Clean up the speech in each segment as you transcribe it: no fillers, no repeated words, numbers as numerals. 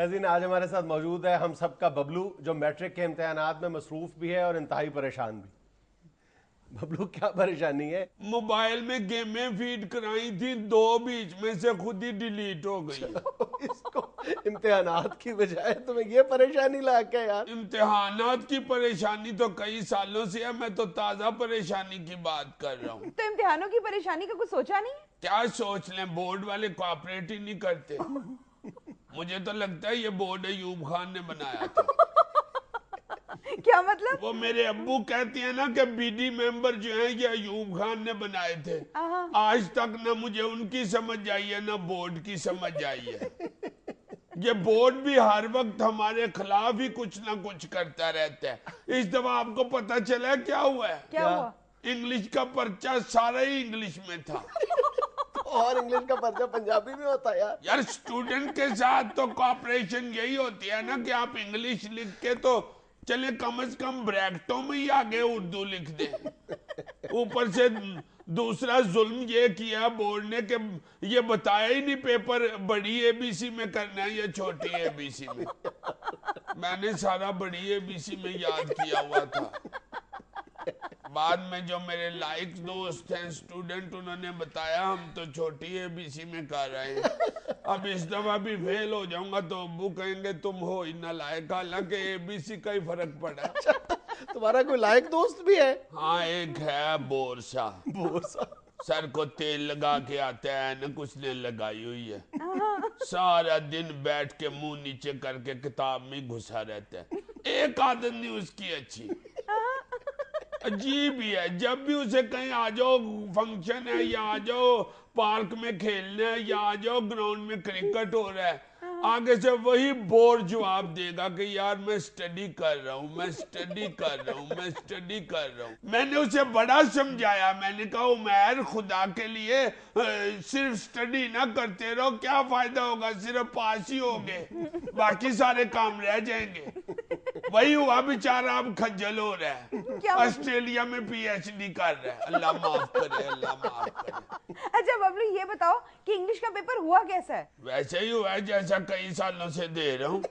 ناظرین آج ہمارے ساتھ موجود ہے ہم سب کا ببلو جو میٹرک کے امتحانات میں مصروف بھی ہے اور انتہائی پریشان بھی. ببلو کیا پریشانی ہے؟ موبائل میں گیمیں فیڈ کرائی تھی 2 بیچ میں سے خود ہی ڈیلیٹ ہو گئی. اس کو امتحانات کی بجائے تمہیں یہ پریشانی لا کے یار. امتحانات کی پریشانی تو کئی سالوں سے ہے, میں تو تازہ پریشانی کی بات کر رہا ہوں. تو امتحانوں کی پریشانی کا کچھ سوچا نہیں؟ کیا سوچ لیں, بورڈ والے کوآپریٹ ہی نہیں کرتے. مجھے تو لگتا ہے یہ بورڈ ایوب خان نے بنایا تھا. کیا مطلب؟ وہ میرے ابو کہتے ہیں نا کہ بی ڈی ممبر جو ہیں یہ ایوب خان نے بنائے تھے. آج تک نہ مجھے ان کی سمجھ آئی ہے نہ بورڈ کی سمجھ آئی ہے. یہ بورڈ بھی ہر وقت ہمارے خلاف ہی کچھ نہ کچھ کرتا رہتا ہے. اس دفعہ آپ کو پتہ چلا کیا ہوا ہے؟ کیا ہوا؟ انگلش کا پرچہ سارا ہی انگلش میں تھا. اور انگلش کا پرچہ پنجابی میں ہوتا ہے یار. یار اسٹوڈنٹ کے ساتھ تو کوآپریشن یہی ہوتی ہے نا کہ آپ انگلش لکھ کے تو چلے کم از کم بریکٹوں میں ہی آگے اردو لکھ دیں. اوپر سے دوسرا ظلم یہ کیا بورڈ نے کہ یہ بتایا ہی نہیں پیپر بڑی اے بی سی میں کرنا ہے یا چھوٹی اے بی سی میں. میں نے سارا بڑی اے بی سی میں یاد کیا ہوا تھا. بعد میں جو میرے لائق دوست ہیں اسٹوڈنٹ انہوں نے بتایا ہم تو چھوٹی اے بی سی میں کر رہے ہیں. اب اس دفعہ بھی فیل ہو جاؤں گا تو ابو کہیں گے تم ہو ہی نہ لائق, حالانکہ اے بی سی کا ہی فرق پڑا. تمہارا کوئی لائق دوست بھی ہے؟ ہاں ایک ہے بورسا. بورسا سر کو تیل لگا کے آتا ہے نا, کچھ نے لگائی ہوئی ہے. سارا دن بیٹھ کے منہ نیچے کر کے کتاب میں گھسا رہتا ہے. ایک عادت نہیں اس کی اچھی, عجیب ہی ہے. جب بھی اسے کہیں آ جاؤ فنکشن ہے یا آ جاؤ پارک میں کھیلنا ہے یا آ جاؤ گراؤنڈ میں کرکٹ ہو رہا ہے, آگے سے وہی بورڈ جواب دے گا کہ یار میں سٹڈی کر رہا ہوں, میں سٹڈی کر رہا ہوں, میں سٹڈی کر رہا ہوں. میں نے اسے بڑا سمجھایا, میں نے کہا عمیر خدا کے لیے صرف سٹڈی نہ کرتے رہو, کیا فائدہ ہوگا, صرف پاس ہی ہوگے, باقی سارے کام رہ جائیں گے. وہی ہوا بیچارہ اب کھجل ہو رہا ہے, آسٹریلیا میں پی ایچ ڈی کر رہا ہے. اللہ معاف کرے, اللہ معاف کرے. اچھا ببلو یہ بتاؤ کہ انگلش کا پیپر ہوا کیسا ہے؟ ویسے ہی ہوا ہے جیسا کئی سالوں سے دے رہا ہوں.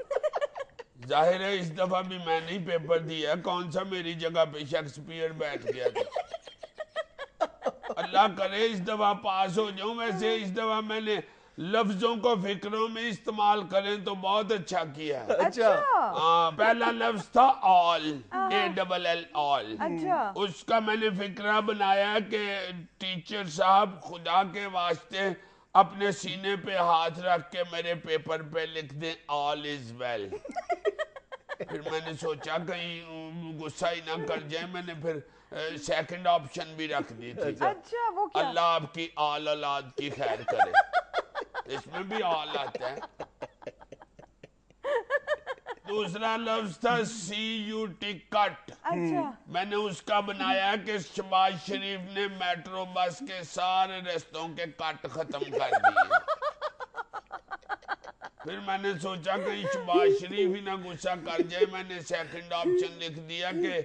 ظاہر ہے اس دفعہ بھی میں نہیں پیپر دیا, کون سا میری جگہ پہ شیکسپیئر بیٹھ گیا تھا. اللہ کرے اس دفعہ پاس ہو جاؤں. ویسے اس دفعہ میں نے لفظوں کو فکروں میں استعمال کریں تو بہت اچھا کیا ہے. اچھا پہلا لفظ تھا آل, ALL آل. اس کا میں نے فکرہ بنایا کہ ٹیچر صاحب خدا کے واسطے اپنے سینے پہ ہاتھ رکھ کے میرے پیپر پہ لکھ دیں آل از ویل. پھر میں نے سوچا کہیں غصہ ہی نہ کر جائے, میں نے پھر سیکنڈ آپشن بھی رکھ دی تھی. اللہ آپ کی آل اولاد کی خیر کرے. اس میں بھی آل آتا ہے. دوسرا لفظ تھا CUT کٹ. میں نے اس کا بنایا کہ شہباز شریف نے میٹرو بس کے سارے رستوں کے کٹ ختم کر دیے. پھر میں نے سوچا کہ شہباز شریف ہی نہ غصہ کر جائے, میں نے سیکنڈ آپشن لکھ دیا کہ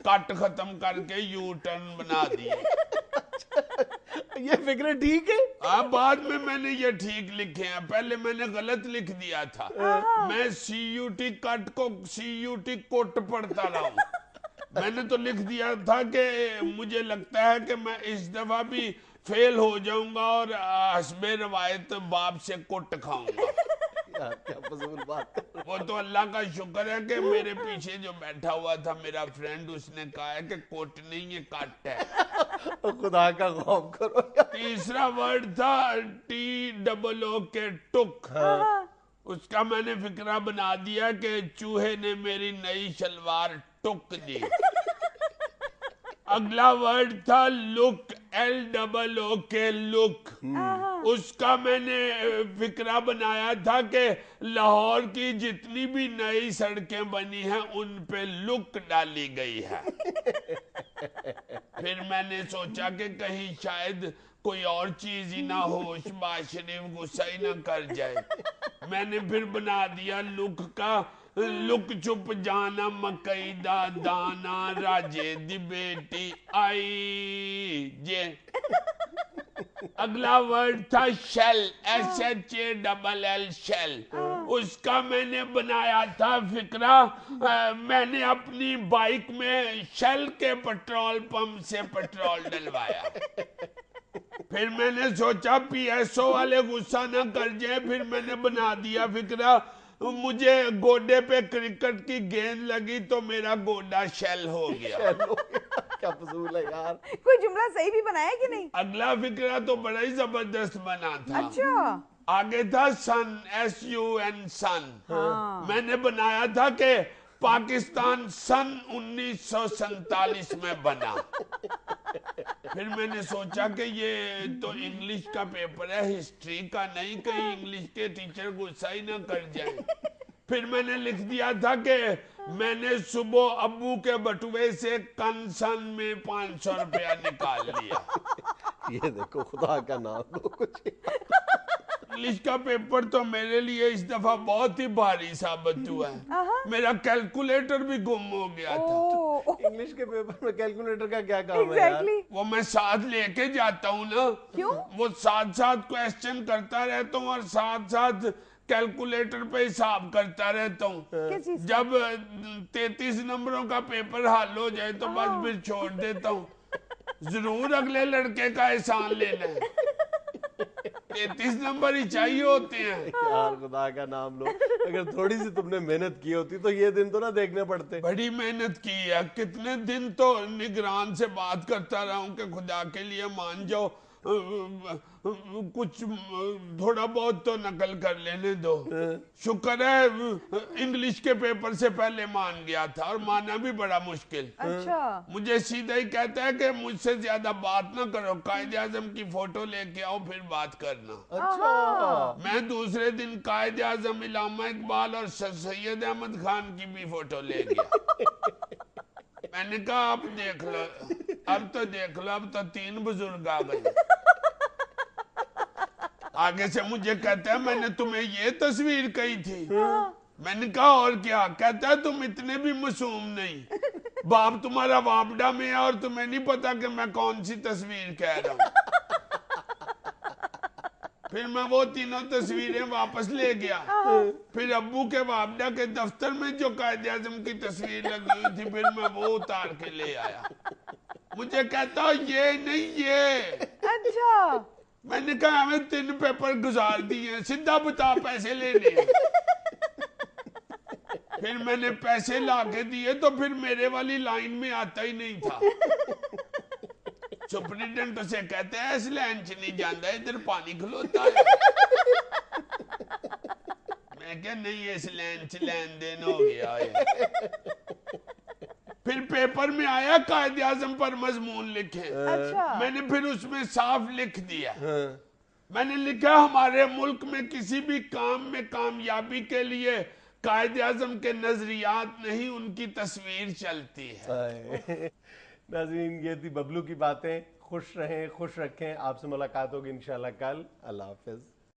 کٹ ختم کر کے یو ٹرن بنا دیے. یہ فکر ٹھیک ہے؟ بعد میں نے یہ ٹھیک لکھے ہیں, پہلے میں نے غلط لکھ دیا تھا. میں CUT کٹ کو CUT کوٹ پڑھتا رہا ہوں. میں نے تو لکھ دیا تھا کہ مجھے لگتا ہے کہ میں اس دفعہ بھی فیل ہو جاؤں گا اور حسب روایت باپ سے کوٹ کھاؤں گا. کیا فضول بات. وہ تو اللہ کا شکر ہے کہ میرے پیچھے جو بیٹھا ہوا تھا میرا فرینڈ, اس نے کہا ہے کہ کوٹ نہیں یہ کٹ ہے. خدا کا خوف کرو. تیسرا ورڈ تھا TOO ٹک. اس کا میں نے فکرہ بنا دیا کہ چوہے نے میری نئی شلوار ٹک دی. اگلا ورڈ تھا لک, LOOK لک. اس کا میں نے فکرہ بنایا تھا کہ لاہور کی جتنی بھی نئی سڑکیں بنی ہیں ان پہ لک ڈالی گئی ہے. پھر میں نے سوچا کہ کہیں شاید کوئی اور چیز ہی نہ ہو, شہباز شریف غصہ ہی نہ کر جائے. میں نے پھر بنا دیا لک کا لک چپ جانا مکئی دا دانا راجے دی بیٹی آئی جے. اگلا ورڈ تھا شیل, SHALL شیل. اس کا میں نے بنایا تھا فکرہ میں نے اپنی بائک میں شیل کے پیٹرول پمپ سے پیٹرول ڈلوایا پھر میں نے سوچا پی ایس او والے غصہ نہ کر جائیں پھر میں نے بنا دیا فکرہ مجھے گوڈے پہ کرکٹ کی گیند لگی تو میرا گوڈا شیل ہو گیا کیا فضول ہے یار. کوئی جملہ صحیح بھی بنایا کہ نہیں؟ اگلا فکرہ تو بڑا ہی زبردست بنا تھا. اچھا آگے تھا سن SUN سن میں نے بنایا تھا کہ پاکستان سن 1947 میں بنا پھر میں نے سوچا کہ یہ تو انگلش کا پیپر ہے ہسٹری کا نہیں کہیں انگلش کے ٹیچر غصہ ہی نہ کر جائیں پھر میں نے لکھ دیا تھا کہ میں نے صبح ابو کے بٹوے سے کن سن میں 500 روپیہ نکال لیا. یہ دیکھو خدا کا نام لو کچھ. انگلش کا پیپر تو میرے لیے اس دفعہ بہت ہی بھاری ثابت ہوا ہے. میرا کیلکولیٹر بھی گم ہو گیا تھا. انگلش کے پیپر میں کیلکولیٹر کا کیا کام ہے یار؟ وہ میں ساتھ لے کے جاتا ہوں نا. کیوں؟ وہ ساتھ کویسچن کرتا رہتا ہوں اور ساتھ کیلکولیٹر پہ حساب کرتا رہتا ہوں. جب 33 نمبروں کا پیپر حل ہو جائے تو بس پھر چھوڑ دیتا ہوں. ضرور اگلے لڑکے کا احسان لینا ہے. 33 نمبر ہی چاہیے ہوتے ہیں. یار خدا کا نام لو اگر تھوڑی سی تم نے محنت کی ہوتی تو یہ دن تو نہ دیکھنے پڑتے. بڑی محنت کی ہے. کتنے دن تو نگران سے بات کرتا رہا ہوں کہ خدا کے لیے مان جاؤ کچھ تھوڑا بہت تو نقل کر لینے دو. شکر ہے انگلش کے پیپر سے پہلے مان گیا تھا اور مانا بھی بڑا مشکل. اچھا مجھے سیدھا ہی کہتا ہے کہ مجھ سے زیادہ بات نہ کرو قائد اعظم کی فوٹو لے کے آؤ پھر بات کرنا. اچھا میں دوسرے دن قائد اعظم علامہ اقبال اور سید احمد خان کی بھی فوٹو لے گیا. میں نے کہا اب دیکھ لو اب تو 3 بزرگ آ گئے. آگے سے مجھے کہتا ہے میں نے تمہیں یہ تصویر کہی تھی. میں نے کہا اور کیا؟ کہتا ہے تم اتنے بھی معصوم نہیں. باپ تمہارا وابڈا میں ہے اور تمہیں نہیں پتا کہ میں کون سی تصویر کہہ رہا ہوں. پھر میں وہ تینوں تصویریں واپس لے گیا. پھر ابو کے وابڈا کے دفتر میں جو قائد اعظم کی تصویر لگی ہوئی تھی پھر میں وہ اتار کے لے آیا. مجھے کہتا یہ نہیں یہ. اچھا میں نے کہا ہمیں 3 پیپر گزار دیے ہیں سیدھا بتا پیسے لینے ہیں. پھر میں نے پیسے لا کے دیے تو پھر میرے والی لائن میں آتا ہی نہیں تھا. سپرنٹینڈنٹ اسے کہتے ہیں اس لائن چ نہیں جاندہ ادھر پانی کھلوتا ہے. میں کہا نہیں اس لائن چ لین دین ہو گیا ہے. پھر پیپر میں آیا قائد اعظم پر مضمون لکھیں. میں نے پھر اس میں صاف لکھ دیا. میں نے لکھا ہمارے ملک میں کسی بھی کام میں کامیابی کے لیے قائد اعظم کے نظریات نہیں ان کی تصویر چلتی ہے. ناظرین یہ تھی ببلو کی باتیں. خوش رہیں خوش رکھیں. آپ سے ملاقات ہوگی انشاءاللہ کل. اللہ حافظ.